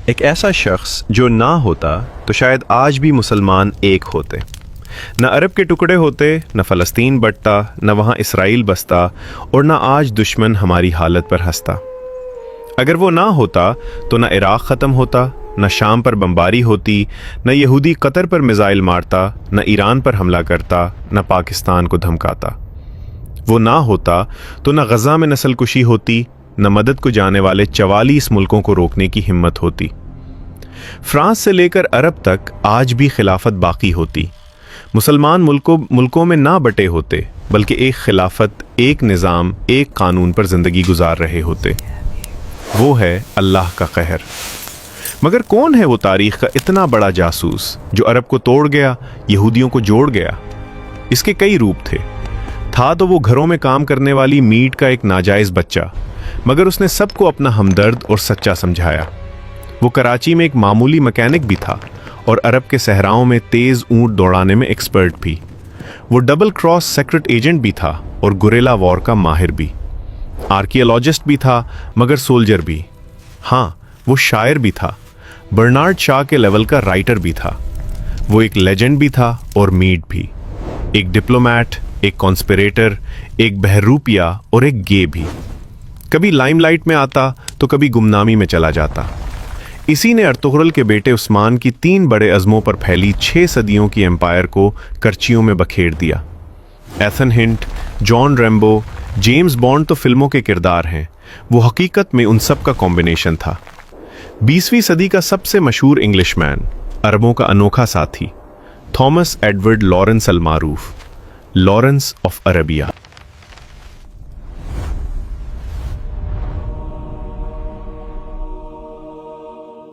ایک ایسا شخص جو نہ ہوتا تو شاید آج بھی مسلمان ایک ہوتے، نہ عرب کے ٹکڑے ہوتے، نہ فلسطین بٹتا، نہ وہاں اسرائیل بستا، اور نہ آج دشمن ہماری حالت پر ہنستا۔ اگر وہ نہ ہوتا تو نہ عراق ختم ہوتا، نہ شام پر بمباری ہوتی، نہ یہودی قطر پر میزائل مارتا، نہ ایران پر حملہ کرتا، نہ پاکستان کو دھمکاتا۔ وہ نہ ہوتا تو نہ غزہ میں نسل کشی ہوتی، نہ مدد کو جانے والے 44 ملکوں کو روکنے کی ہمت ہوتی۔ فرانس سے لے کر عرب تک آج بھی خلافت باقی ہوتی، مسلمان ملکوں میں نہ بٹے ہوتے، بلکہ ایک خلافت، ایک نظام، ایک قانون پر زندگی گزار رہے ہوتے۔ وہ ہے اللہ کا قہر۔ مگر کون ہے وہ تاریخ کا اتنا بڑا جاسوس جو عرب کو توڑ گیا، یہودیوں کو جوڑ گیا؟ اس کے کئی روپ تھے۔ تھا تو وہ گھروں میں کام کرنے والی میٹ کا ایک ناجائز بچہ، مگر اس نے سب کو اپنا ہمدرد اور سچا سمجھایا۔ وہ کراچی میں ایک معمولی مکینک بھی تھا اور عرب کے صحراؤں میں تیز اونٹ دوڑانے میں ایکسپرٹ بھی۔ وہ ڈبل کراس سیکرٹ ایجنٹ بھی تھا اور گوریلا وار کا ماہر بھی۔ آرکیالوجسٹ بھی تھا مگر سولجر بھی۔ ہاں، وہ شاعر بھی تھا، برنارڈ شاہ کے لیول کا رائٹر بھی تھا۔ وہ ایک لیجنڈ بھی تھا اور میٹ بھی، ایک ڈپلومیٹ، ایک کانسپریٹر، ایک بہروپیہ اور ایک گے بھی۔ کبھی لائم لائٹ میں آتا تو کبھی گمنامی میں چلا جاتا۔ اسی نے ارطغرل کے بیٹے عثمان کی 3 بڑے عزموں پر پھیلی 6 صدیوں کی ایمپائر کو کرچیوں میں بکھیر دیا۔ ایتھن ہنٹ، جان ریمبو، جیمز بانڈ تو فلموں کے کردار ہیں، وہ حقیقت میں ان سب کا کمبینیشن تھا۔ 20ویں صدی کا سب سے مشہور انگلش مین، عربوں کا انوکھا ساتھی، تھامس ایڈورڈ لارنس المعروف، لارنس آف عربیہ۔